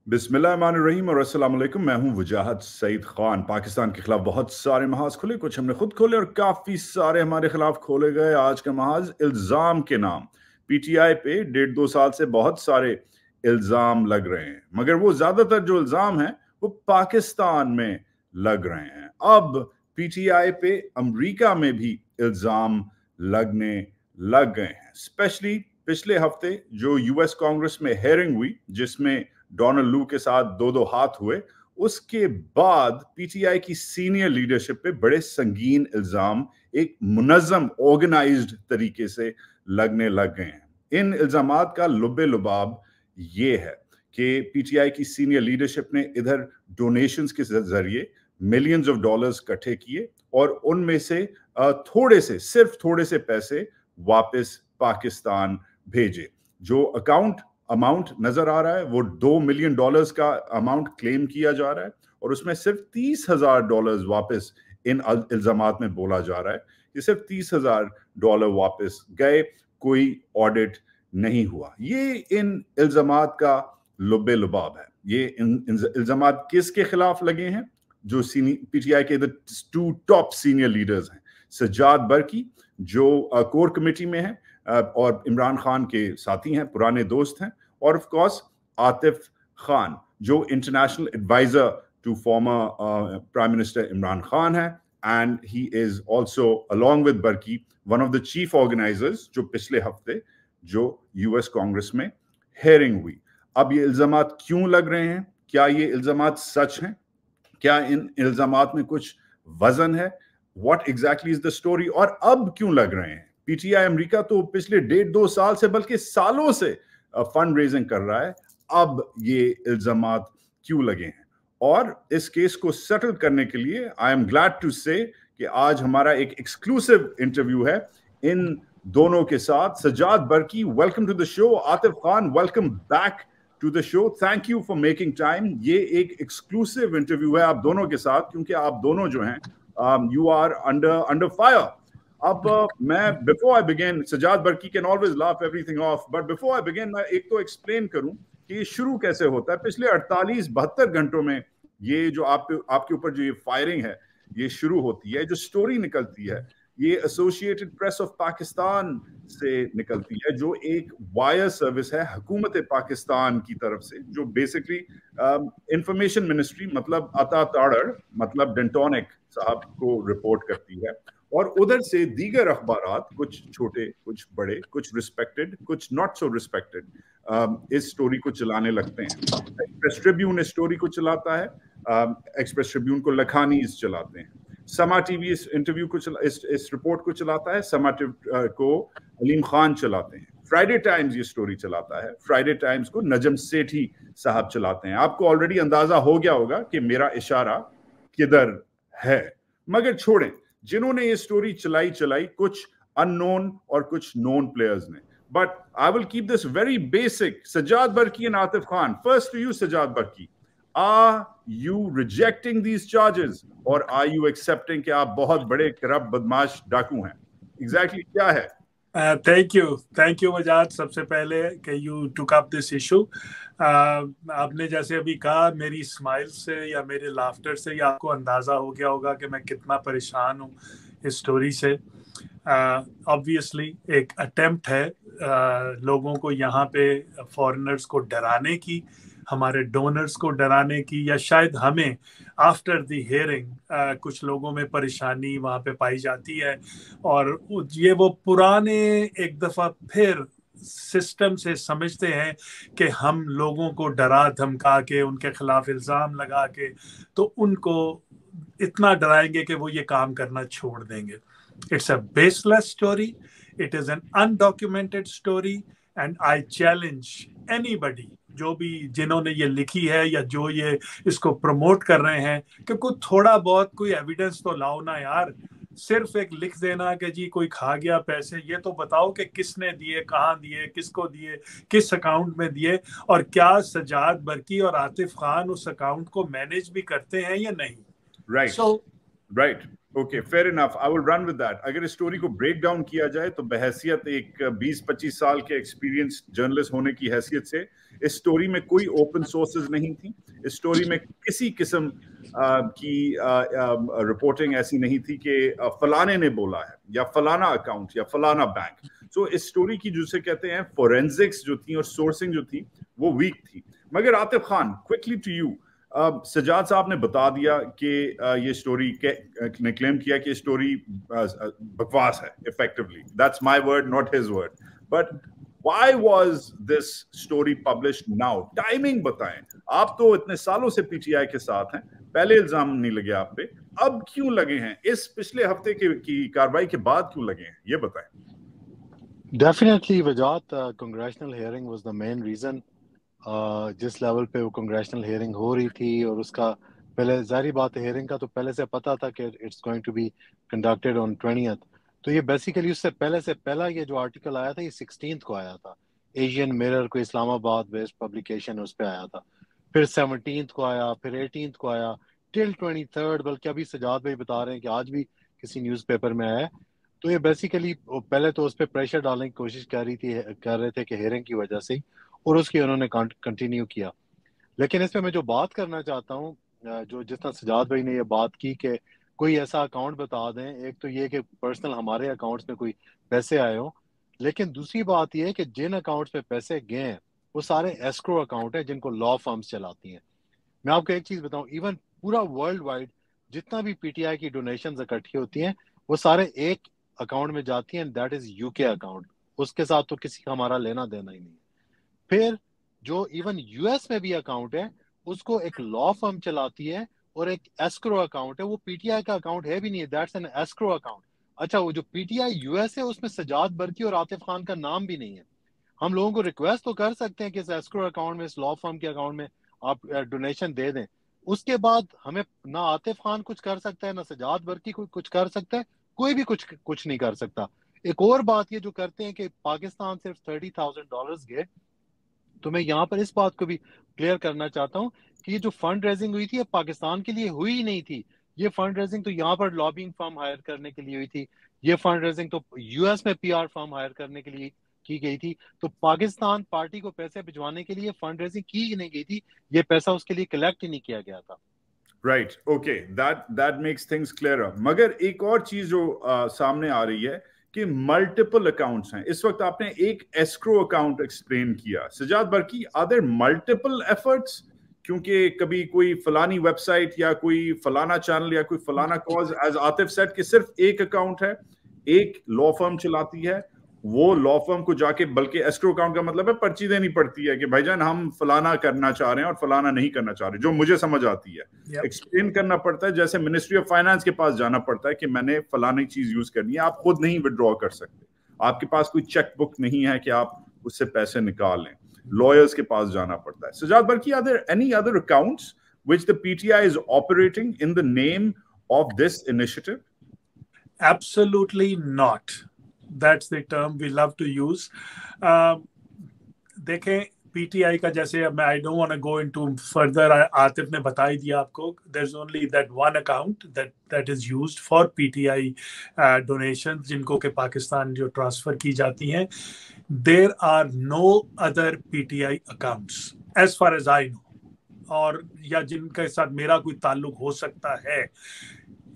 बिस्मिल्लाहिर्रहमानिर्रहीम और अस्सलाम वालेकुम। मैं हूं वजाहत सईद खान। पाकिस्तान के खिलाफ बहुत सारे महाज खुले, कुछ हमने खुद खोले और काफ़ी सारे हमारे खिलाफ खोले गए। आज का महाज इल्ज़ाम के नाम। पीटीआई पे 1.5-2 साल से बहुत सारे इल्ज़ाम लग रहे हैं, मगर वो ज़्यादातर जो इल्ज़ाम हैं वो पाकिस्तान में लग रहे हैं। अब पीटीआई पे अमरीका में भी इल्ज़ाम लगने लग गए हैं। स्पेशली पिछले हफ्ते जो यूएस कांग्रेस में हेयरिंग हुई, जिसमें डोनाल्ड लू के साथ दो हाथ हुए, उसके बाद पीटीआई की सीनियर लीडरशिप पे बड़े संगीन इल्जाम एक मुनज़्ज़म ऑर्गेनाइज्ड तरीके से लगने लग गए हैं। इन इल्जामात का लुब्बे लुबाब ये है कि पीटीआई की सीनियर लीडरशिप ने इधर डोनेशंस के जरिए मिलियंस ऑफ डॉलर्स इकट्ठे किए और उनमें से सिर्फ थोड़े से पैसे वापस पाकिस्तान भेजे। जो अमाउंट नजर आ रहा है वो $2 मिलियन का अमाउंट क्लेम किया जा रहा है और उसमें सिर्फ $30,000 वापस इन इल्जामात में बोला जा रहा है कि सिर्फ $30,000 वापस गए, कोई ऑडिट नहीं हुआ। ये इन इल्जामात का लुब्बे लुबाब है। ये इल्जामात किसके खिलाफ लगे हैं? जो पीटीआई के टू टॉप सीनियर लीडर्स हैं, सज्जाद बरकी जो कोर कमेटी में है और इमरान खान के साथी हैं, पुराने दोस्त हैं, और ऑफ कोर्स आतिफ खान जो international adviser to former prime minister Imran Khan है, and he is also along with Barki one of the chief organisers जो पिछले हफ्ते जो यूएस कांग्रेस में हेयरिंग हुई। अब ये इल्जामात क्यों लग रहे हैं? क्या ये इल्जामात सच हैं? क्या इन इल्जामात में कुछ वजन है? What exactly is the story? और अब क्यों लग रहे हैं? पीटीआई अमेरिका तो पिछले 1.5-2 साल से बल्कि सालों से फंड रेजिंग कर रहा है। अब ये इल्जामात क्यों लगे हैं? और इस केस को सेटल करने के लिए आई एम ग्लैड टू से कि आज हमारा एक एक्सक्लूसिव इंटरव्यू है इन दोनों के साथ। Sajjad Barki, welcome to the show. Atif Khan, welcome back to the show. Thank you for making time. ये एक एक्सक्लूसिव इंटरव्यू है आप दोनों के साथ, क्योंकि आप दोनों जो हैं यू आर अंडर फायर। अब मैं before I begin, Sajjad Barki can always laugh everything off, but before I begin मैं एक तो एक्सप्लेन करूं कि ये शुरू कैसे होता है। पिछले 48-72 घंटों में ये जो आपके ऊपर जो ये फायरिंग है ये शुरू होती है। जो स्टोरी निकलती है ये एसोसिएटेड प्रेस ऑफ पाकिस्तान से निकलती है, जो एक वायर सर्विस है हुकूमत पाकिस्तान की तरफ से, जो बेसिकली इंफॉर्मेशन मिनिस्ट्री मतलब अता ताड़र मतलब डेंटोनिक साहब को रिपोर्ट करती है। और उधर से दीगर अखबारात, कुछ छोटे कुछ बड़े, कुछ रिस्पेक्टेड कुछ नॉट सो रिस्पेक्टेड, इस स्टोरी को चलाने लगते हैं। एक्सप्रेस ट्रिब्यून इस स्टोरी को चलाता है, एक्सप्रेस ट्रिब्यून को लखानीज चलाते हैं, समा टीवी इस इंटरव्यू को इस रिपोर्ट को चलाता है, समा को अलीम खान चलाते हैं, फ्राइडे टाइम्स ये स्टोरी चलाता है, फ्राइडे टाइम्स को नजम सेठी साहब चलाते हैं। आपको ऑलरेडी अंदाजा हो गया होगा कि मेरा इशारा किधर है। मगर छोड़ें, जिन्होंने ये स्टोरी चलाई कुछ अननोन और कुछ नोन प्लेयर्स ने, but I will keep this very basic. Sajjad Barki and Atif Khan, first to you Sajjad Barki, are you rejecting these charges और आर यू एक्सेप्टिंग कि आप बहुत बड़े करप्ट बदमाश डाकू हैं? एग्जैक्टली क्या है? थैंक यू वजाहत, सबसे पहले कि you took up this issue. आपने जैसे अभी कहा, मेरी स्माइल से या मेरे लाफ्टर से ही आपको अंदाज़ा हो गया होगा कि मैं कितना परेशान हूँ इस स्टोरी से। ऑब्वियसली एक अटेम्प्ट है लोगों को यहाँ पे, फॉरेनर्स को डराने की, हमारे डोनर्स को डराने की, या शायद हमें आफ्टर द हियरिंग कुछ लोगों में परेशानी वहाँ पे पाई जाती है और ये वो पुराने एक दफ़ा फिर सिस्टम से समझते हैं कि हम लोगों को डरा धमका के, उनके खिलाफ इल्ज़ाम लगा के, तो उनको इतना डराएंगे कि वो ये काम करना छोड़ देंगे। It's a baseless story. It is an undocumented story, and I challenge anybody जो भी जिन्होंने ये लिखी है या जो ये इसको प्रमोट कर रहे हैं कि कुछ थोड़ा बहुत कोई एविडेंस तो लाओ ना यार। सिर्फ एक लिख देना कि जी कोई खा गया पैसे, ये तो बताओ कि किसने दिए, कहाँ दिए, किसको दिए, किस अकाउंट में दिए, और क्या सज्जाद बरकी और आतिफ खान उस अकाउंट को मैनेज भी करते हैं या नहीं। Right, right. Okay, fair enough, I will run with that. अगर इस स्टोरी को ब्रेक डाउन किया जाए तो बहैसियत एक 20-25 साल के एक्सपीरियंस जर्नलिस्ट होने की हैसियत से इस स्टोरी में कोई ओपन सोर्सेज नहीं थी. इस स्टोरी में किसी किस्म की रिपोर्टिंग ऐसी नहीं थी कि फलाने ने बोला है या फलाना अकाउंट या फलाना बैंक. सो इस स्टोरी की जिसे कहते हैं फोरेंसिक्स जो थी और सोर्सिंग जो थी वो वीक थी. मगर Atif Khan, quickly to you, Sajjad साहब ने बता दिया कि ये स्टोरी ने क्लेम किया कि स्टोरी बकवास है, effectively. That's my word, not his word. But why was this story published now? Timing बताएं. आप तो इतने सालों से पीटीआई के साथ हैं, पहले इल्जाम नहीं लगे आप पे, अब क्यों लगे हैं? इस पिछले हफ्ते की कार्रवाई के बाद क्यों लगे हैं, ये बताएं. Definitely Wajahat, congressional hearing was the main reason. जिस लेवल पे वो कांग्रेशनल हियरिंग हो रही थी और उसका पहले जारी बात है, हियरिंग का तो पहले से पता था कि it's going to be conducted on 20th. तो ये बेसिकली उससे पहला ये जो आर्टिकल आया था ये 16th को आया था. एशियन मिरर को इस्लामाबाद बेस्ड पब्लिकेशन उस पर आया था. फिर 17th को आया, फिर 18th को आया, टिल 23rd. बल्कि अभी सजाद भाई बता रहे हैं कि आज भी किसी न्यूज़पेपर में आया. तो ये बेसिकली पहले तो उस पर प्रेशर डालने की कोशिश कर रहे थे कि हियरिंग की वजह से, और उसकी उन्होंने कंटिन्यू किया. लेकिन इसमें मैं जो बात करना चाहता हूँ, जो जिस तरह सजाद भाई ने ये बात की कि कोई ऐसा अकाउंट बता दें. एक तो ये कि पर्सनल हमारे अकाउंट्स में कोई पैसे आए हों, लेकिन दूसरी बात ये है कि जिन अकाउंट्स में पैसे गए हैं वो सारे एस्क्रो अकाउंट हैं जिनको लॉ फर्म्स चलाती हैं. मैं आपको एक चीज़ बताऊँ, इवन पूरा वर्ल्ड वाइड जितना भी पीटीआई की डोनेशंस इकट्ठी होती हैं वो सारे एक अकाउंट में जाती हैं, दैट इज़ यूके अकाउंट. उसके साथ तो किसी का हमारा लेना देना ही नहीं है. फिर जो इवन यूएस में भी अकाउंट है उसको एक लॉ फर्म चलाती है, और एक एस्क्रो अकाउंट है, वो पीटीआई का अकाउंट है भी नहीं है, दैट्स एन एस्क्रो अकाउंट. अच्छा, वो जो पीटीआई यूएस है उसमें सजाद बर्की और आतिफ खान का नाम भी नहीं है. हम लोगों को रिक्वेस्ट तो कर सकते हैं कि इस एस्क्रो अकाउंट में, इस लॉ फर्म के अकाउंट में आप डोनेशन दे दें. उसके बाद हमें ना आतिफ खान कुछ कर सकता है, ना सजाद बर्की कुछ कर सकता है, कोई भी कुछ नहीं कर सकता. एक और बात ये जो करते हैं कि पाकिस्तान सिर्फ $30,000 गए, तो मैं यहाँ पर इस बात को भी क्लियर करना चाहता हूँ कि ये जो फंड रेजिंग हुई थी ये पाकिस्तान के लिए हुई ही नहीं थी. ये फंड रेजिंग तो यहाँ पर लॉबिंग फर्म हायर करने के लिए हुई थी. ये फंड रेजिंग तो यूएस में पीआर फर्म हायर करने के लिए की गई थी. तो पाकिस्तान पार्टी को पैसे भिजवाने के लिए फंड रेजिंग की ही नहीं गई थी. ये पैसा उसके लिए कलेक्ट ही नहीं किया गया था. Right, okay, that makes things clear. मगर एक और चीज जो सामने आ रही है कि मल्टीपल अकाउंट्स हैं. इस वक्त आपने एक एस्क्रो अकाउंट एक्सप्लेन किया. Sajjad Barki, are there multiple efforts? क्योंकि कभी कोई फलानी वेबसाइट या कोई फलाना चैनल या कोई फलाना कॉज, एज आतिफ सेड, कि सिर्फ एक अकाउंट है, एक लॉ फर्म चलाती है, वो लॉ फर्म को जाके, बल्कि एस्क्रो अकाउंट का मतलब है पर्ची देनी पड़ती है कि भाईजान हम फलाना करना चाह रहे हैं और फलाना नहीं करना चाह रहे, जो मुझे समझ आती है. एक्सप्लेन करना पड़ता है, जैसे मिनिस्ट्री ऑफ फाइनेंस के पास जाना पड़ता है कि मैंने फलानी चीज यूज करनी है. आप खुद नहीं विड्रॉ कर सकते, आपके पास कोई चेक बुक नहीं है कि आप उससे पैसे निकाल लें, लॉयर्स के पास जाना पड़ता है. Sajjad Barki, are there any other accounts which the PTI is operating in the name of this initiative? Absolutely not. That's the term we love to use. देखें, PTI का जैसे I don't want to go into further. Atif ने बता ही दिया आपको. There's only that one account that is used for PTI donations, जिनको के पाकिस्तान जो ट्रांसफर की जाती हैं. There are no other PTI accounts as far as I know. और या जिनके साथ मेरा कोई ताल्लुक हो सकता है.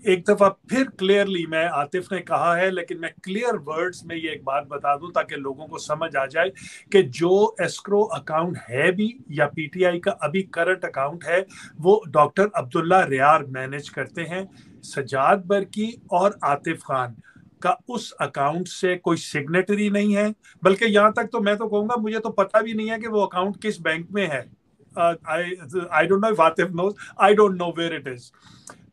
एक दफा फिर क्लियरली, मैं आतिफ ने कहा है लेकिन मैं क्लियर वर्ड्स में ये एक बात बता दूं ताकि लोगों को समझ आ जाए कि जो एस्क्रो अकाउंट है भी या पीटीआई का अभी करंट अकाउंट है वो डॉक्टर अब्दुल्ला रियार मैनेज करते हैं. सजाद बर्की और आतिफ खान का उस अकाउंट से कोई सिग्नेटरी नहीं है, बल्कि यहाँ तक तो मैं तो कहूँगा मुझे तो पता भी नहीं है कि वो अकाउंट किस बैंक में है. I don't know if Atif knows. I don't know where it is.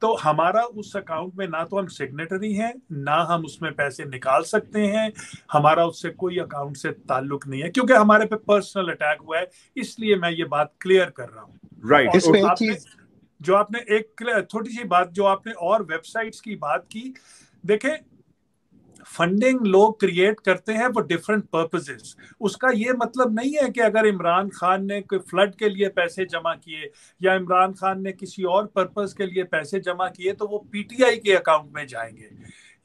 तो हमारा उस अकाउंट में ना तो हम सिग्नेटरी हैं, ना हम उसमें पैसे निकाल सकते हैं. हमारा उससे कोई अकाउंट से ताल्लुक नहीं है क्योंकि हमारे पे पर्सनल अटैक हुआ है. इसलिए मैं ये बात क्लियर कर रहा हूँ. राइट. जो आपने एक छोटी सी बात जो आपने और वेबसाइट्स की बात की, देखें फंडिंग लोग क्रिएट करते हैं फॉर डिफरेंट पर्पसेस। उसका ये मतलब नहीं है कि अगर इमरान खान ने कोई फ्लड के लिए पैसे जमा किए या इमरान खान ने किसी और पर्पस के लिए पैसे जमा किए तो वो पीटीआई के अकाउंट में जाएंगे।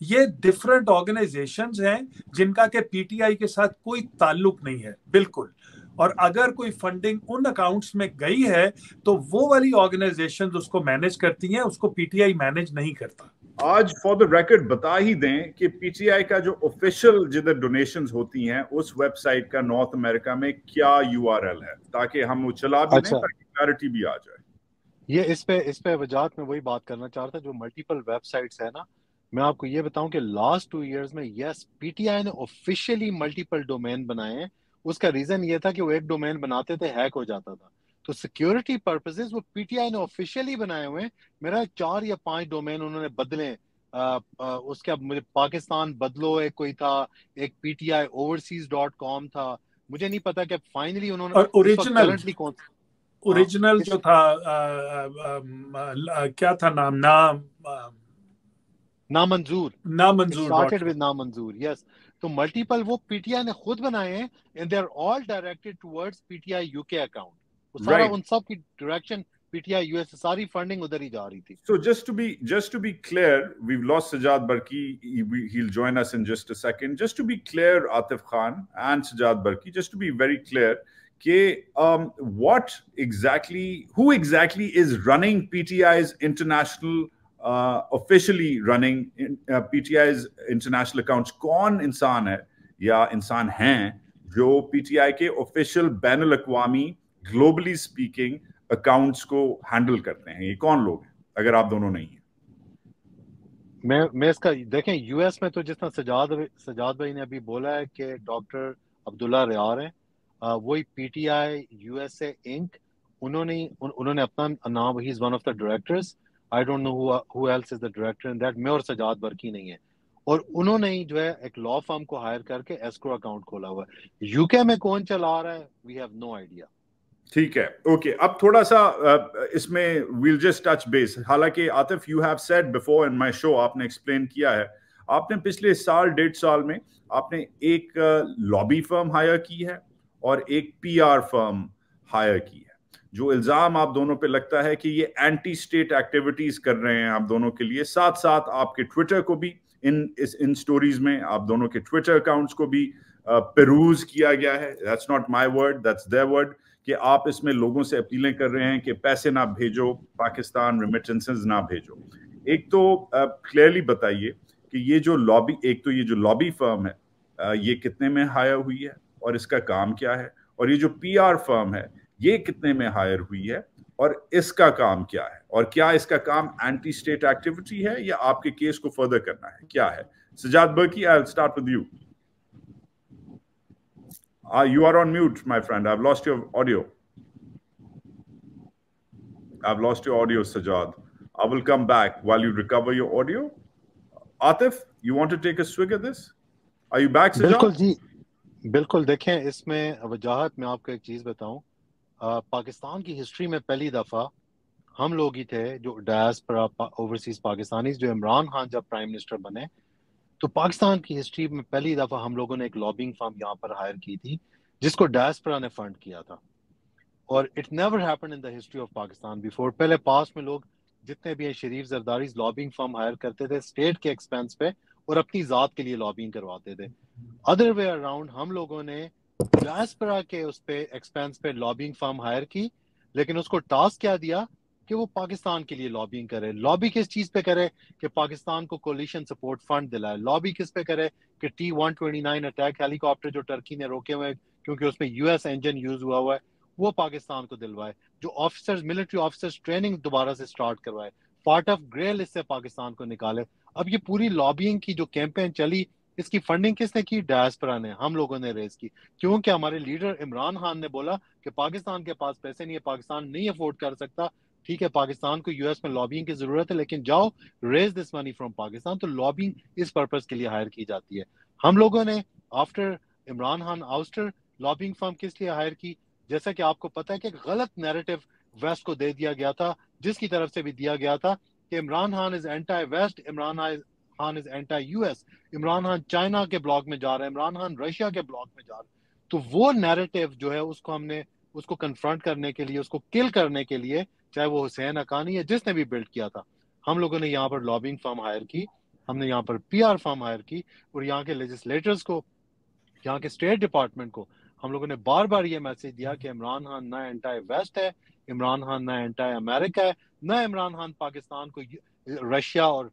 ये डिफरेंट ऑर्गेनाइजेशंस हैं जिनका के पीटीआई के साथ कोई ताल्लुक नहीं है बिल्कुल। और अगर कोई फंडिंग उन अकाउंट्स में गई है तो वो वाली ऑर्गेनाइजेशंस उसको मैनेज करती हैं, उसको पीटीआई मैनेज नहीं करता। आज फॉर द रिकॉर्ड बता ही दें कि पीटीआई का जो ऑफिशियल जिधर डोनेशंस होती हैं उस वेबसाइट का नॉर्थ अमेरिका में क्या यूआरएल है, ताकि हम वो चला भी लें ताकि क्लैरिटी भी आ जाए। ये इस पे वजाहत में वही बात करना चाहता, जो मल्टीपल वेबसाइट्स है ना, मैं आपको ये बताऊं कि लास्ट 2 इयर्स में यस पीटीआई ने ऑफिशियली मल्टीपल डोमेन बनाए हैं। उसका रीजन ये था कि वो एक डोमेन बनाते थे हैक हो जाता था, तो सिक्योरिटी पर्पसेस वो पीटीआई ने ऑफिशियली बनाए हुए हैं। मेरा 4 या 5 डोमेन उन्होंने बदले। उसके अब मुझे पाकिस्तान बदलो एक कोई था, एक पीटीआई overseas.com था, मुझे नहीं पता कि फाइनली उन्होंने और ओरिजिनल करंटली कौन ओरिजिनल जो था क्या था नाम नामंजूर स्टार्टेड विद नामंजूर। यस, तो मल्टीपल वो पीटीआई ने खुद बनाए हैं and they are all directed towards PTI UK account. वो सारा उन सब की डायरेक्शन पीटीआई यूएस, सारी फंडिंग उधर ही जा रही थी। So just to be clear, we've lost Sajjad Barki. He'll join us in just a second. Just to be clear, Atif Khan and Sajjad Barki, just to be very clear, who exactly is running PTI's international officially running PTI's international accounts? कौन इंसान है या इंसान हैं जो PTI के official बैनुल अक़वामी globally speaking accounts को handle करते हैं? ये कौन लोग हैं अगर आप दोनों नहीं हैं? मैं इसका देखें, यूएस में तो जितना सजाद भाई ने अभी बोला है कि डॉक्टर अब्दुल्ला रियार हैं, वही पीटीआई यूएसए इंक, उन्होंने अपना नाम, he is one of the directors. I don't know who else is the director in that, मैं और सजाद बर्की नहीं है। और उन्होंने ही जो है एक लॉ फर्म को हायर करके एस्क्रो अकाउंट खोला हुआ है। यूके में कौन चला रहा है, वी हैव नो आइडिया। ठीक है, ओके। अब थोड़ा सा इसमें वील जस्ट टच बेस। हालांकि Atif, you have said before in my show, आपने एक्सप्लेन किया है, आपने पिछले साल 1.5 साल में आपने एक लॉबी फर्म हायर की है और एक पीआर फर्म हायर की है। जो इल्जाम आप दोनों पे लगता है कि ये एंटी स्टेट एक्टिविटीज कर रहे हैं आप दोनों के लिए, साथ साथ आपके ट्विटर को भी इन स्टोरीज में आप दोनों के ट्विटर अकाउंट्स को भी पेरूज किया गया है। That's not my word, that's their word, कि आप इसमें लोगों से अपीलें कर रहे हैं कि पैसे ना भेजो पाकिस्तान, रेमिटेंसेस ना भेजो। एक तो क्लियरली बताइए कि ये जो लॉबी फर्म है ये कितने में हायर हुई है और इसका काम क्या है, और ये जो पीआर फर्म है ये कितने में हायर हुई है और इसका काम क्या है, और क्या इसका काम एंटी स्टेट एक्टिविटी है या आपके केस को फर्दर करना है, क्या है? Sajjad Barki, I will start with you. You are on mute, my friend. I've lost your audio. Sajjad. I will come back while you recover your audio. Atif, you want to take a swig at this? Are you back, Sajjad? बिल्कुल जी, बिल्कुल। देखें, इसमें वजाहत में आपको एक चीज़ बताऊं, पाकिस्तान की history में पहली दफ़ा हम लोग ही थे जो डायस्पोरा ओवरसीज पाकिस्तानीज, जो इमरान खान जब प्राइम मिनिस्टर बने तो पाकिस्तान की हिस्ट्री में पहली दफ़ा हम लोगों ने एक लॉबिंग फर्म यहाँ पर हायर की थी जिसको डायस्पोरा ने फंड किया था। और it never happened in the history of Pakistan before. पहले पास्ट में लोग जितने भी शरीफ जरदारी लॉबिंग फर्म हायर करते थे स्टेट के एक्सपेंस पे और अपनी ज़ात के लिए लॉबिंग करवाते थे। अदर वे अराउंड हम लोगों ने डायस्पोरा के उस पे एक्सपेंस पे लॉबिंग फर्म हायर की, लेकिन उसको टास्क क्या दिया कि वो पाकिस्तान के लिए लॉबिंग करे। लॉबी किस चीज पे करे कि पाकिस्तान को कोलिशन सपोर्ट फंड दिलाए। लॉबी किस पे करे कि T-129 अटैक हेलीकॉप्टर जो टर्की ने रोके हुए क्योंकि उसमें यूएस इंजन यूज हुआ है, वो पाकिस्तान को दिलवाए। जो ऑफिसर्स, मिलिट्री ऑफिसर्स ट्रेनिंग दोबारा से स्टार्ट करवाए। पार्ट ऑफ ग्रे लिस्ट से पाकिस्तान को निकाले। अब ये पूरी लॉबिंग की जो कैंपेन चली, इसकी फंडिंग किसने की? डायस्पोरा ने, हम लोगों ने रेज की। क्योंकि हमारे लीडर इमरान खान ने बोला कि पाकिस्तान के पास पैसे नहीं है, पाकिस्तान नहीं अफोर्ड कर सकता, ठीक है पाकिस्तान को यूएस में लॉबिंग की जरूरत है, लेकिन जाओ raise this money from Pakistan. तो लॉबिंग इस पर्पस के लिए हायर की जाती है। हम लोगों ने after Imran Khan ouster lobbying firm किस लिए हायर की? जैसा कि आपको पता है कि गलत नैरेटिव वेस्ट को दे दिया गया था, जिसकी तरफ से भी दिया गया था कि Imran Khan is anti west, Imran Khan is anti U S, Imran Khan China کے بلاک میں جا رہا ہے, عمران خان رشیا کے بلاک میں جا رہا ہے. تو وہ نیریٹو جو ہے اس کو ہم نے اس کو کنفرنٹ کرنے کے لیے, اس کو کل کرنے کے لیے, چاہے وہ حسین حقانی ہے جس نے بھی بلڈ کیا تھا, ہم لوگوں نے یہاں پر لابنگ فرم ہائر کی, ہم نے یہاں پر پی آر فرم ہائر کی, اور یہاں کے لیجسلیٹرز کو, یہاں کے اسٹیٹ ڈپارٹمنٹ کو ہم لوگوں نے بار بار یہ میسج دیا کہ عمران خان نہ اینٹی ویسٹ ہے, عمران خان نہ اینٹی امریکہ ہے, نہ عمران خان پاکستان کو رشیا اور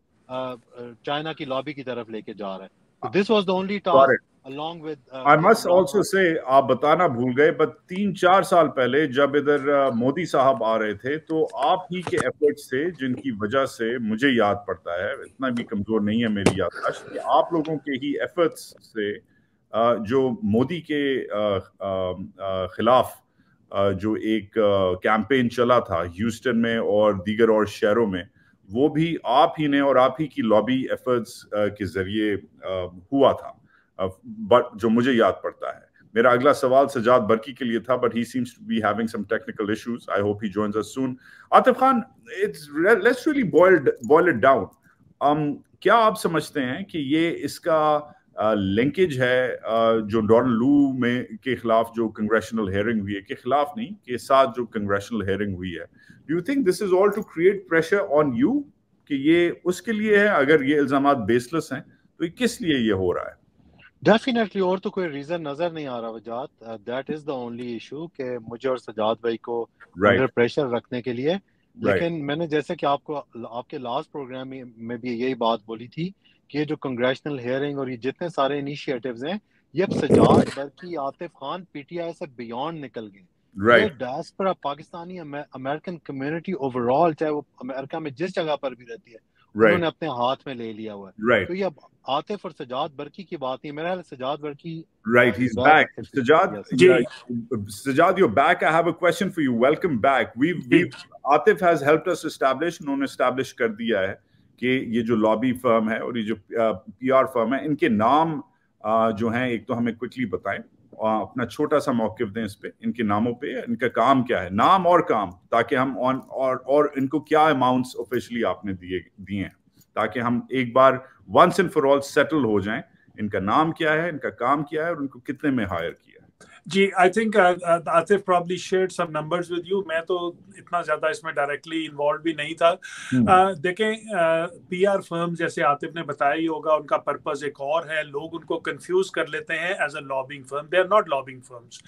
چائنا کی لابی کی طرف لے کے جا رہا ہے. This was the only task along with I must also say, آپ بتانا بھول گئے, بٹ 3-4 سال پہلے جب ادھر مودی صاحب آ رہے تھے تو آپ ہی کے ایفرٹس سے, جن کی وجہ سے مجھے یاد پڑتا ہے, اتنا بھی کمزور نہیں ہے میری یادداشت, کہ آپ لوگوں کے ہی ایفرٹس سے جو مودی کے خلاف جو ایک کیمپین چلا تھا ہیوسٹن میں اور دیگر اور شہروں میں, وہ بھی آپ ہی نے اور آپ ہی کی لابی ایفرٹس کے ذریعے ہوا تھا, بٹ جو مجھے یاد پڑتا ہے. میرا اگلا سوال سجاد برکی کے لیے تھا, but he seems to be having some technical issues. I hope he joins us soon. Atif Khan, let's really boil it down. کیا آپ سمجھتے ہیں کہ یہ اس کا لنکیج ہے جو ڈونلڈ لو میں کے خلاف جو کنگریشنل ہیئرنگ ہوئی ہے, کے خلاف نہیں, کے ساتھ جو کنگریشنل ہیئرنگ ہوئی ہے, do you think this is all to create pressure on you کہ یہ اس کے لیے ہے؟ اگر یہ الزامات بیس لیس ہیں تو یہ کس لیے یہ ہو رہا ہے؟ ڈیفینیٹلی, اور تو کوئی ریزن نظر نہیں آ رہا Wajahat. That is the only issue کہ مجھے اور سجاد بھائی کو انڈر پریشر رکھنے کے لیے. لیکن میں نے جیسے کہ آپ کو آپ کے لاسٹ پروگرام میں بھی یہی بات بولی تھی کہ یہ جو کنگریشنل ہیئرنگ اور یہ جتنے سارے انیشیٹیوز ہیں, یہ اب Sajjad Burki, Atif Khan, P T I سے بیونڈ نکل گئے. یہ diaspora Pakistani American community over all, چاہے وہ امریکہ میں جس جگہ پر بھی رہتی ہے, انہوں نے اپنے ہاتھ میں لے لیا ہوا ہے. تو یہ اب عاطف اور سجاد برکی کی بات نہیں, میرا خیال Sajjad Burki right, he's back. Sajad, you're back. I have a question for you. Welcome back. Atif has helped us establish, انہوں نے establish کر دیا ہے کہ یہ جو لابی فرم ہے اور یہ جو پی آر فرم ہے, ان کے نام جو ہیں ایک تو ہمیں کوئکلی بتائیں, اپنا چھوٹا سا موقف دیں اس پہ, ان کے ناموں پہ, ان کا کام کیا ہے, نام اور کام, تاکہ ہم اور ان کو کیا اماؤنٹس آفیشلی آپ نے دیے ہیں, تاکہ ہم ایک بار once and for all settle ہو جائیں, ان کا نام کیا ہے, ان کا کام کیا ہے, اور ان کو کتنے میں ہائر کیا ہے. جی, I think Atif probably shared some numbers with you. میں تو اتنا زیادہ اس میں ڈائریکٹلی انوالو بھی نہیں تھا. دیکھیں, پی آر فرم جیسے عاطف نے بتایا ہی ہوگا, ان کا پرپز ایک اور ہے. لوگ ان کو کنفیوز کر لیتے ہیں as a lobbying firm. They are not lobbying firms.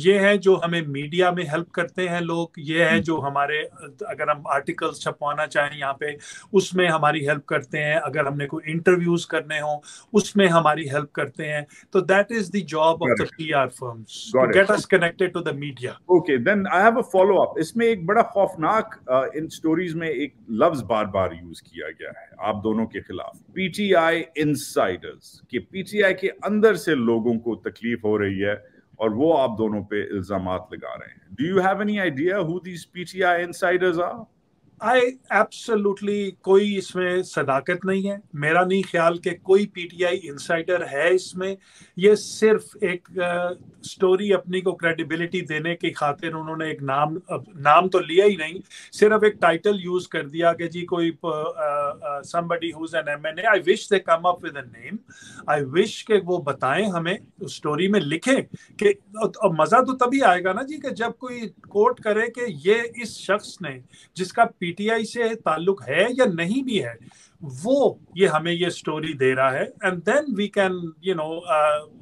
یہ ہے جو ہمیں میڈیا میں ہیلپ کرتے ہیں لوگ, یہ ہے جو ہمارے اگر ہم آرٹیکلس چھپوانا چاہیں یہاں پہ, اس میں ہماری ہیلپ کرتے ہیں. اگر ہم نے کوئی انٹرویوز کرنے ہوں اس میں ہماری ہیلپ کرتے ہیں. تو that is the job of the P R firms, to get us connected to the media. Okay, then I have a follow up. اس میں ایک بڑا خوفناک ان سٹوریز میں ایک لفظ بار بار یوز کیا گیا ہے آپ دونوں کے خلاف, پی ٹی آئی انسائڈرز, کہ پی ٹی آئی کے اندر سے لوگوں کو تکلیف ہو رہی ہے اور وہ آپ دونوں پہ الزامات لگا رہے ہیں. Do you have any idea who these PTI insiders are? Absolutely کوئی اس میں صداقت نہیں ہے. میرا نہیں خیال کہ کوئی پی ٹی آئی انسائڈر ہے اس میں. یہ صرف ایک سٹوری اپنی کو کریڈیبلٹی دینے کی خاطر انہوں نے ایک نام تو لیا ہی نہیں, صرف ایک ٹائٹل یوز کر دیا کہ جی کوئی somebody who's an MNA. I wish they come up with a name. I wish کہ وہ بتائیں ہمیں, سٹوری میں لکھیں کہ مزہ تو تبھی آئے گا نا جی کہ جب کوئی کوٹ کرے کہ یہ اس شخص نے جس کا پی ٹی آئی سے تعلق ہے یا نہیں بھی ہے, وہ یہ ہمیں یہ سٹوری دے رہا ہے, and then we can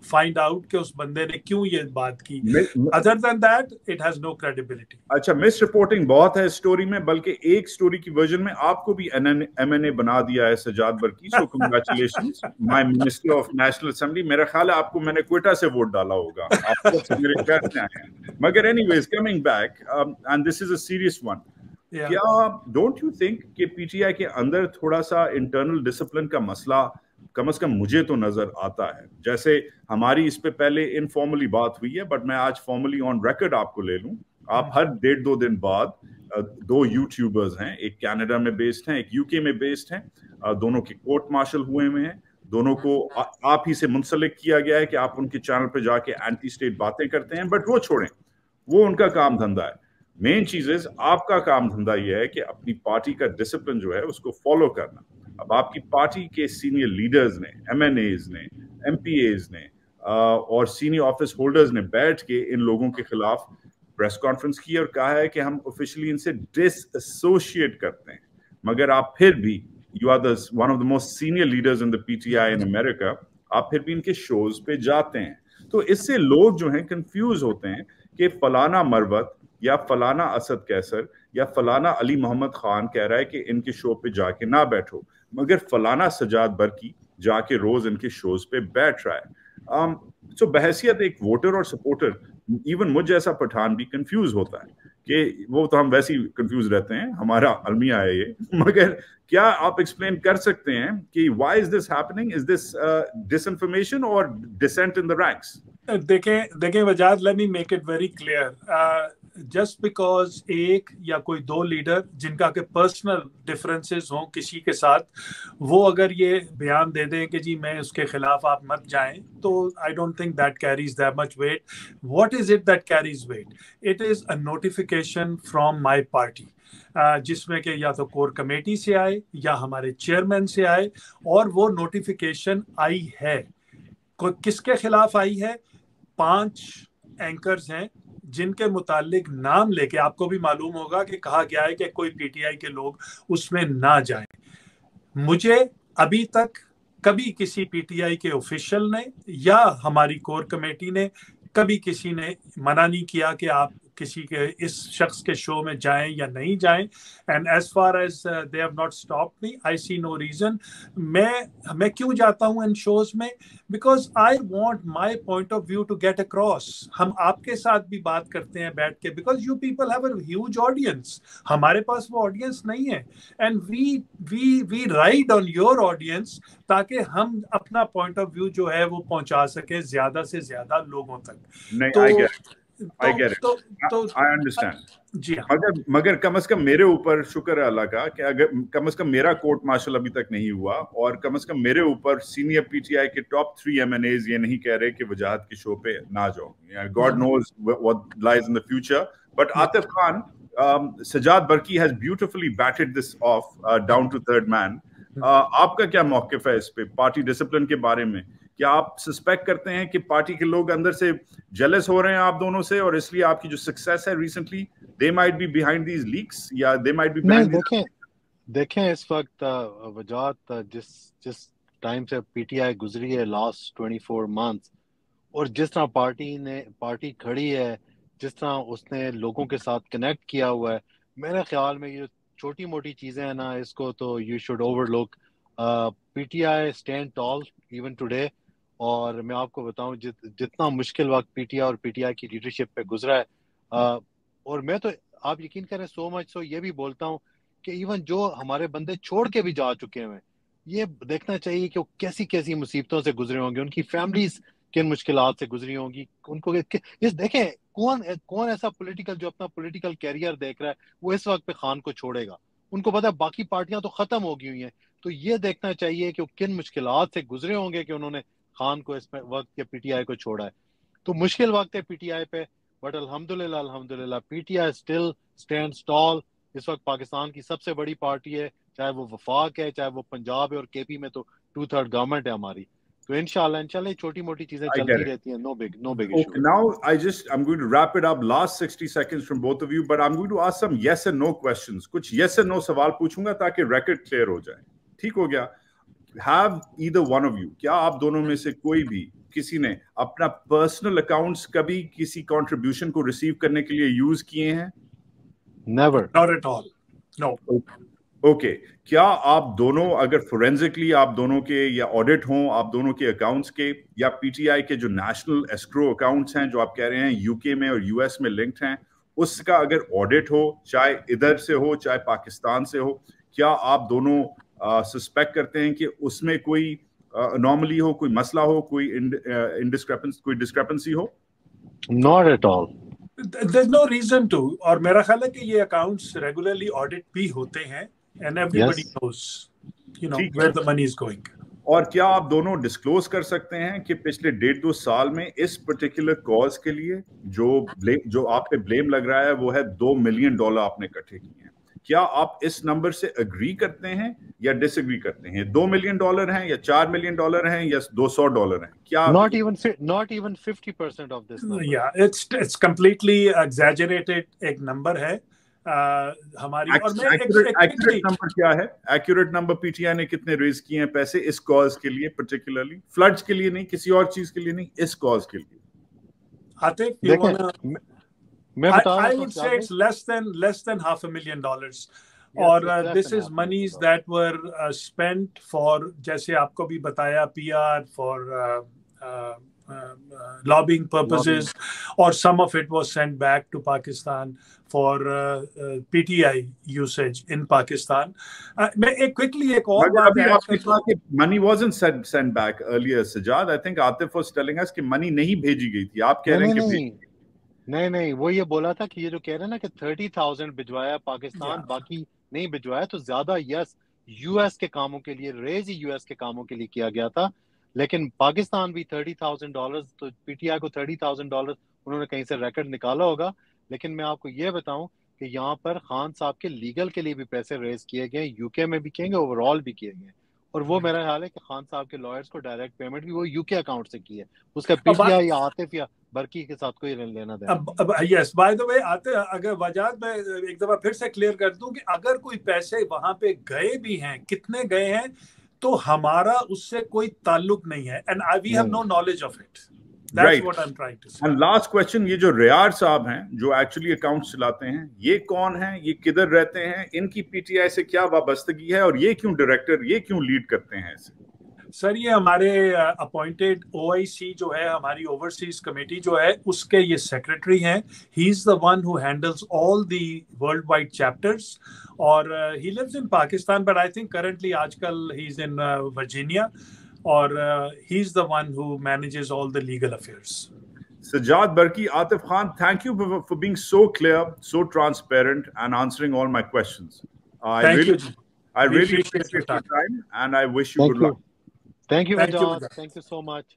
find out کہ اس بندے نے کیوں یہ بات کی. Other than that it has no credibility. اچھا, مس رپورٹنگ بہت ہے اسٹوری میں, بلکہ ایک اسٹوری کی ورژن میں آپ کو بھی ایم این اے بنا دیا ہے Sajjad Barki, so congratulations my minister of National Assembly. میرا خیال ہے آپ کو میں نے کوئٹہ سے ووٹ ڈالا ہوگا, آپ میرے خیال سے آئے ہیں. مگر anyways, coming back, and this is a serious one, کیا ڈونٹ یو تھنک کہ پی ٹی آئی کے اندر تھوڑا سا انٹرنل ڈسپلن کا مسئلہ کم از کم مجھے تو نظر آتا ہے؟ جیسے ہماری اس پہ پہلے انفارملی بات ہوئی ہے, بٹ میں آج فارملی آن ریکارڈ آپ کو لے لوں. آپ ہر 1.5-2 دن بعد 2 یوٹیوبرز ہیں, ایک کینیڈا میں بیسڈ ہیں, ایک یو کے میں بیسڈ ہیں, دونوں کے کورٹ مارشل ہوئے ہوئے ہیں, دونوں کو آپ ہی سے منسلک کیا گیا ہے کہ آپ ان کے چینل پہ جا کے اینٹی اسٹیٹ باتیں کرتے ہیں. بٹ وہ چھوڑیں, وہ ان کا کام دھندا ہے. مین چیز آپ کا کام دھندا یہ ہے کہ اپنی پارٹی کا ڈسپلن جو ہے اس کو فالو کرنا. اب آپ کی پارٹی کے سینئر لیڈرز نے, MNAs نے, MPAs نے اور سینئر آفس ہولڈرز نے بیٹھ کے ان لوگوں کے خلاف پریس کانفرنس کی اور کہا ہے کہ ہم آفیشلی ان سے ڈس ایسوسیٹ کرتے ہیں, مگر آپ پھر بھی you are one of the most senior leaders in the PTI in America, آپ پھر بھی ان کے شوز پہ جاتے ہیں. تو اس سے لوگ جو ہیں کنفیوز ہوتے ہیں کہ فلانا مروت یا فلانا اسد کیسر یا فلانا علی محمد خان کہہ رہا ہے کہ ان کے شو پہ جا کے نہ بیٹھو, مگر فلانا سجاد برقی جا کے روز ان کے شوز پہ بیٹھ رہا ہے. سو بحیثیت ایک ووٹر اور سپورٹر, ایون مجھ جیسا پٹھان بھی کنفیوز ہوتا ہے کہ وہ تو ہم ویسے ہی کنفیوز رہتے ہیں, ہمارا المیہ ہے یہ, مگر کیا آپ ایکسپلین کر سکتے ہیں کہ why is this happening, is this disinformation اور ڈسینٹ ان دا رینکس؟ دیکھیں Wajahat, let me make it very clear, just because ایک یا کوئی دو لیڈر جن کا کہ پرسنل ڈفرینسز ہوں کسی کے ساتھ, وہ اگر یہ بیان دے دیں کہ جی میں اس کے خلاف آپ مت جائیں, تو I don't think that carries that much weight. What is it that carries weight? It is a notification from my party, جس میں کہ یا تو کور کمیٹی سے آئے یا ہمارے چیئرمین سے آئے, اور وہ نوٹیفیکیشن آئی ہے. کس کے خلاف آئی ہے؟ 5 اینکرز ہیں جن کے متعلق نام لے کے آپ کو بھی معلوم ہوگا کہ کہا گیا ہے کہ کوئی PTI کے لوگ اس میں نہ جائیں. مجھے ابھی تک کبھی کسی PTI کے آفیشل نے یا ہماری کور کمیٹی نے کبھی کسی نے منع نہیں کیا کہ آپ کسی کے اس شخص کے شو میں جائیں یا نہیں جائیں. And as far as they have not stop me, I see no reason. میں کیوں جاتا ہوں ان شوز میں؟ Because I want my point of view to get across. ہم آپ کے ساتھ بھی بات کرتے ہیں بیٹھ کے, because you people have a huge audience, ہمارے پاس وہ آڈینس نہیں ہے. And we ride on your audience تاکہ ہم اپنا پوائنٹ آف ویو جو ہے وہ پہنچا سکیں زیادہ سے زیادہ لوگوں تک. جی ہاں, مگر کم از کم میرے اوپر شکر ہے اللہ کا کہ اگر کم از کم میرا کورٹ مارشل ابھی تک نہیں ہوا, اور کم از کم میرے اوپر سینئر PTI کے ٹاپ 3 MNAs یہ نہیں کہہ رہے کہ وجاہت کے شو پہ نہ جاؤ. God knows what lies in the future. But Atif Khan, Sajad Barki has beautifully batted this off down to third man. آپ کا کیا موقف ہے اس پہ پارٹی ڈسپلن کے بارے میں؟ کیا آپ سسپیکٹ کرتے ہیں کہ پارٹی کے لوگ اندر سے جیلس ہو رہے ہیں آپ دونوں سے, اور اس لیے آپ کی جو سکسیس ہے recently they might be behind these leaks, یا they might be behind these... دیکھیں اس وقت وجات جس ٹائم سے PTI گزری ہے لاسٹ 24 months, اور جس طرح پارٹی کھڑی ہے, جس طرح اس نے لوگوں کے ساتھ کنیکٹ کیا ہوا ہے, میرے خیال میں یہ چھوٹی موٹی چیزیں ہیں نا, اس کو تو یو شوڈ اوور لک. PTI stand tall even today. اور میں آپ کو بتاؤں جتنا مشکل وقت PTI اور PTI کی لیڈرشپ پہ گزرا ہے, اور میں تو آپ یقین کریں سو مچ سو یہ بھی بولتا ہوں کہ ایون جو ہمارے بندے چھوڑ کے بھی جا چکے ہیں, یہ دیکھنا چاہیے کہ وہ کیسی کیسی مصیبتوں سے گزرے ہوں گے, ان کی فیملیز کن مشکلات سے گزری ہوں گی. ان کو دیکھیں کون ایسا پولیٹیکل جو اپنا پولیٹیکل کیریئر دیکھ رہا ہے وہ اس وقت پہ خان کو چھوڑے گا. ان کو پتا ہے باقی پارٹیاں تو ختم ہو گئی ہوئی ہیں, تو یہ دیکھنا چاہیے کہ وہ کن مشکلات سے گزرے ہوں گے کہ انہوں نے خان کو اس وقت کے PTI کو چھوڑا ہے. تو مشکل وقت ہے PTI پہ, بٹ الحمدللہ PTI اسٹل اسٹینڈز ٹال. اس وقت پاکستان کی سب سے بڑی پارٹی ہے, چاہے وہ وفاق ہے, چاہے وہ پنجاب ہے, اور KP میں تو 2/3 گورنمنٹ ہے ہماری. تو انشاءاللہ چھوٹی موٹی چیزیں چلتی رہتی ہیں. No big issue. Okay, now I'm going to wrap it up. Last 60 seconds from both of you, but I'm going to ask some yes and no questions. کچھ yes and no سوال پوچھوں گا تاکہ ریکارڈ کلیئر ہو جائے. ٹھیک ہو گیا؟ Have either one of you, کیا آپ دونوں میں سے کوئی بھی کسی نے اپنا پرسنل اکاؤنٹس کبھی کسی کنٹریبیوشن کو ریسیو کرنے کے لیے یوز کیے ہیں؟ Never. Not at all. No. Okay, کیا آپ دونوں اگر فورینزکلی آپ دونوں کے یا آڈٹ ہوں آپ دونوں کے اکاؤنٹس کے, یا PTI کے جو نیشنل اسکرو اکاؤنٹس ہیں جو آپ کہہ رہے ہیں UK میں اور US میں لنکڈ ہیں, اس کا اگر آڈٹ ہو, چاہے ادھر سے ہو چاہے پاکستان سے ہو, کیا آپ دونوں سسپیکٹ کرتے ہیں کہ اس میں کوئی انوملی ہو, کوئی مسئلہ ہو, کوئی discrepancy who? Not at all. There's no reason to. اور میرا خیال ہے کہ یہ اکاؤنٹس ریگولرلی آڈٹ بھی ہوتے ہیں, and everybody knows, where the money is going. اور کیا آپ دونوں ڈسکلوز کر سکتے ہیں کہ پچھلے 1.5-2 سال میں اس پرٹیکولر کاز کے لیے جو آپ پہ بلیم لگ رہا ہے وہ ہے $2 ملین آپ نے اکٹھے کیے ہیں, क्या आप इस नंबर से एग्री करते हैं या डिसएग्री करते हैं? $2 मिलियन हैं या $4 मिलियन हैं या $200 हैं? क्या not even 50% of this number. Yeah, it's completely exaggerated एक नंबर है हमारी। और मैं एक्यूरेट नंबर क्या है? एक्यूरेट नंबर पीटीआई ने कितने रेज किए हैं पैसे इस कॉज के लिए, पर्टिकुलरली फ्लड्स के लिए नहीं, किसी और चीज के लिए नहीं, इस कॉज के लिए? Atif, I would say it's less than $500,000. और this is monies that were spent for, जैसे आपको भी बताया, PR, for lobbying purposes, or some of it was sent back to Pakistan for PTI usage in Pakistan. मैं quickly एक और बात है, money wasn't sent back earlier, Sajjad. I think Atif was telling us कि money नहीं भेजी गई थी। आप कह रहे हैं कि नहीं, वो ये बोला था कि ये जो कह रहे हैं ना कि 30,000 भिजवाया पाकिस्तान, बाकी नहीं भिजवाया, तो ज्यादा यूएस के कामों के लिए, रेज ही यूएस के कामों के लिए किया गया था, लेकिन पाकिस्तान भी $30,000, तो पीटीआई को $30,000 उन्होंने कहीं से रिकॉर्ड निकाला होगा। लेकिन मैं आपको ये बताऊं कि यहाँ पर खान साहब के लीगल के लिए भी पैसे रेज किए गए, यूके में भी किए गए, ओवरऑल भी किए गए, और वो मेरा ख्याल है कि खान साहब के लॉयर्स को डायरेक्ट पेमेंट भी वो यूके अकाउंट से की है, उसका पीटीआई या आतिफ या बरकी के साथ कोई लेना देना। यस, बाय द वे आते, अगर वजाद मैं एक दफा फिर से क्लियर कर दूं कि अगर कोई पैसे वहां पे गए भी हैं, कितने गए हैं, तो हमारा उससे कोई ताल्लुक नहीं है, and we have no knowledge of it. That's what I'm trying to say. And last question, ये जो रियार साहब हैं जो एक्चुअली अकाउंट चलाते हैं, ये कौन हैं, ये किधर रहते हैं, इनकी पीटीआई से क्या वाबस्तगी है, और ये क्यों डायरेक्टर, ये क्यों लीड करते हैं इसे? सर, ये हमारे अपॉइंटेड OIC जो है, हमारी ओवरसीज कमेटी जो है, उसके ये सेक्रेटरी हैं। He is the one who handles all the world wide chapters, और he lives in Pakistan, but I think currently आजकल ही इज इन वर्जीनिया, और he is the one who manages all the legal affairs. Sajjad Barki, Atif Khan, thank you for being so clear, so transparent, and answering all my questions. I really appreciate your time, and I wish you good luck. Thank you, Ajaz. Thank you so much.